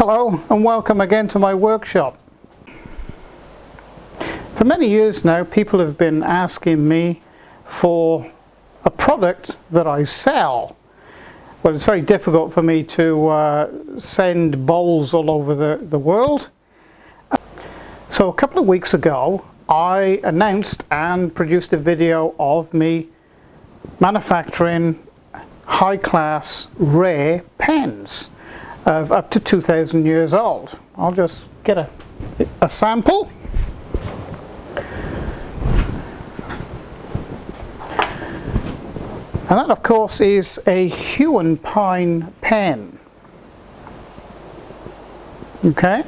Hello and welcome again to my workshop. For many years now, people have been asking me for a product that I sell. Well, it's very difficult for me to send bowls all over the world. So a couple of weeks ago, I announced and produced a video of me manufacturing high-class rare pens of up to 2,000 years old. I'll just get a sample. And that, of course, is a Huon pine pen. Okay?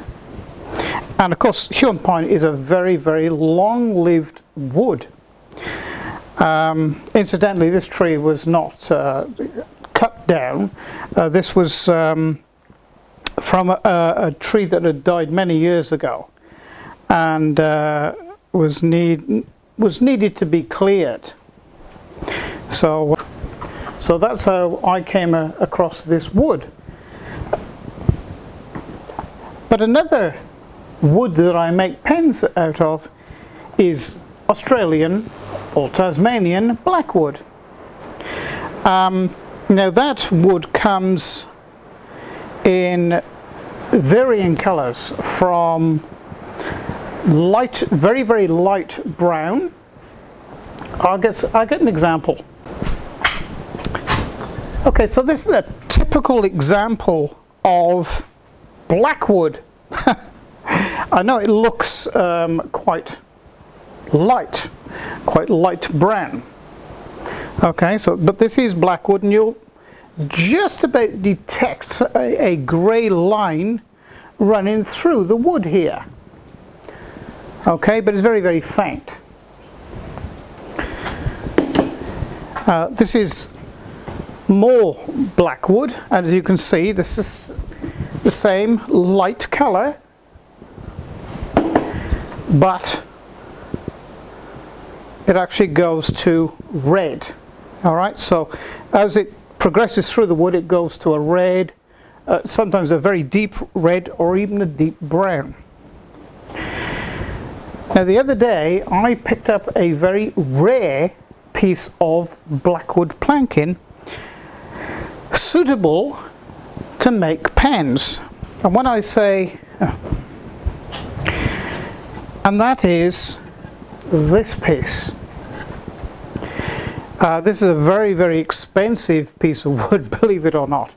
And of course, Huon pine is a very, very long-lived wood. Incidentally, this tree was not cut down. This was from a tree that had died many years ago and was needed to be cleared. So that's how I came across this wood. But another wood that I make pens out of is Australian or Tasmanian Blackwood. Now that wood comes in varying colours, from light, very, very light brown. I'll get an example. Okay, so this is a typical example of Blackwood. I know it looks quite light brown. Okay, but this is Blackwood, and you'll just about detect a grey line running through the wood here. Okay, but it's very, very faint. This is more Blackwood, and as you can see, this is the same light colour, but it actually goes to red. Alright, so as it progresses through the wood, it goes to a red, sometimes a very deep red or even a deep brown. Now the other day I picked up a very rare piece of Blackwood planking suitable to make pens. And when I say, and that is this piece. This is a very, very expensive piece of wood, believe it or not.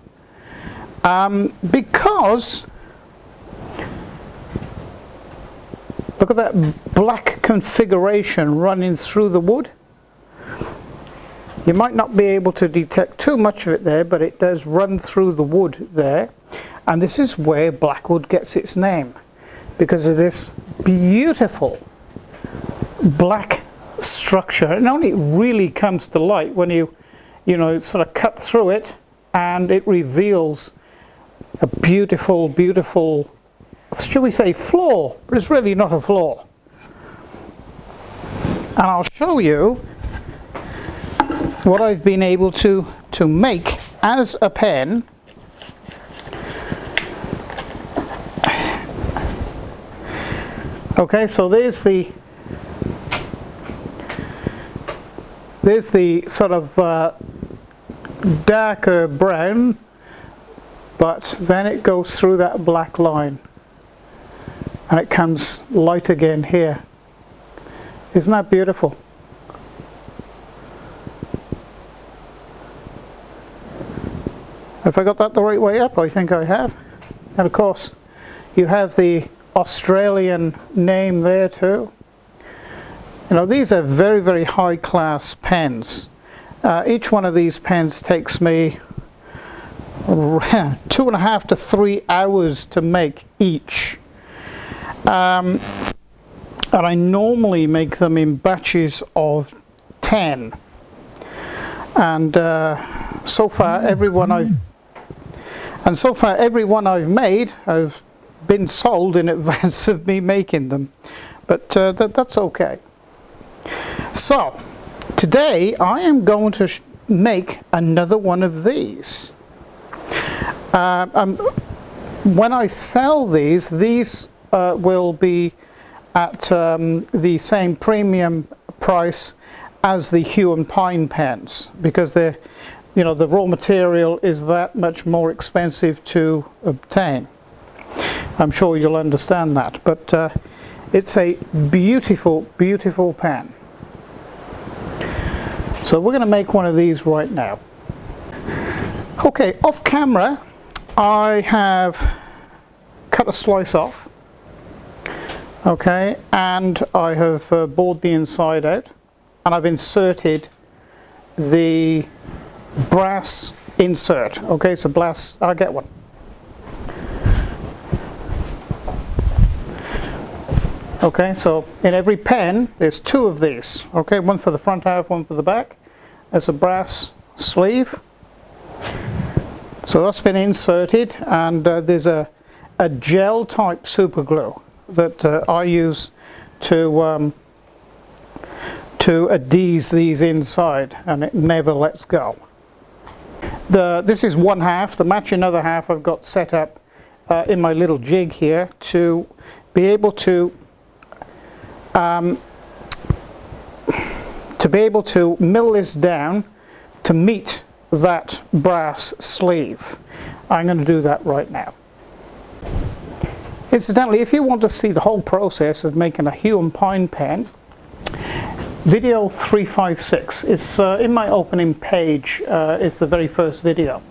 Because look at that black configuration running through the wood. You might not be able to detect too much of it there, but it does run through the wood there. And this is where Blackwood gets its name, because of this beautiful black structure. It only really comes to light when you sort of cut through it, and it reveals a beautiful, beautiful, shall we say, flaw, but it's really not a flaw. And I'll show you what I've been able to make as a pen. Okay, so there's the sort of darker brown, but then it goes through that black line and it comes light again here. Isn't that beautiful? Have I got that the right way up? I think I have. And of course you have the Australian name there too. You know, these are very, very high class pens. Each one of these pens takes me 2.5 to 3 hours to make each. And I normally make them in batches of 10. And so far every one I've made have been sold in advance of me making them. But that's okay. So today I am going to make another one of these. when I sell these will be at the same premium price as the Huon pine pens, because the raw material is that much more expensive to obtain. I'm sure you'll understand that, but it's a beautiful, beautiful pen. So we're going to make one of these right now. Okay, off camera I have cut a slice off, okay, and I have bored the inside out, and I've inserted the brass insert. Okay, so brass, I'll get one. Okay, so in every pen there's two of these, okay, one for the front half, one for the back. There's a brass sleeve, so that's been inserted, and there's a gel type super glue that I use to adhese these inside, and it never lets go. This is one half. The matching other half I've got set up in my little jig here to be able to mill this down to meet that brass sleeve. I'm going to do that right now. Incidentally, if you want to see the whole process of making a Huon pine pen, video 356 is in my opening page. It's the very first video.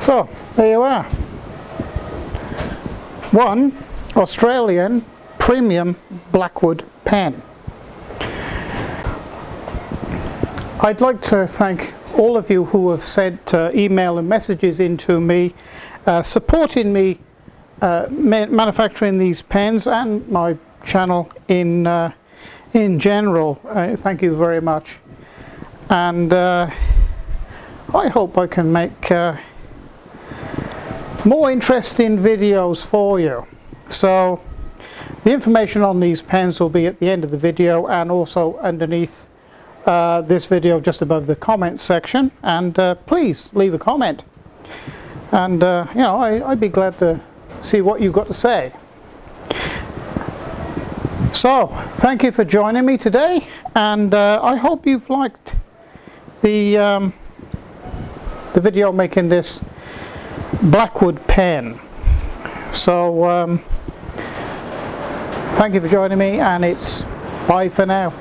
So there you are, one Australian premium Blackwood pen. I'd like to thank all of you who have sent email and messages into me supporting me manufacturing these pens and my channel in general. Thank you very much, and I hope I can make more interesting videos for you. So the information on these pens will be at the end of the video and also underneath this video, just above the comment section, and please leave a comment, and you know, I'd be glad to see what you've got to say. So thank you for joining me today, and I hope you've liked the video making this Blackwood pen. So thank you for joining me, and it's bye for now.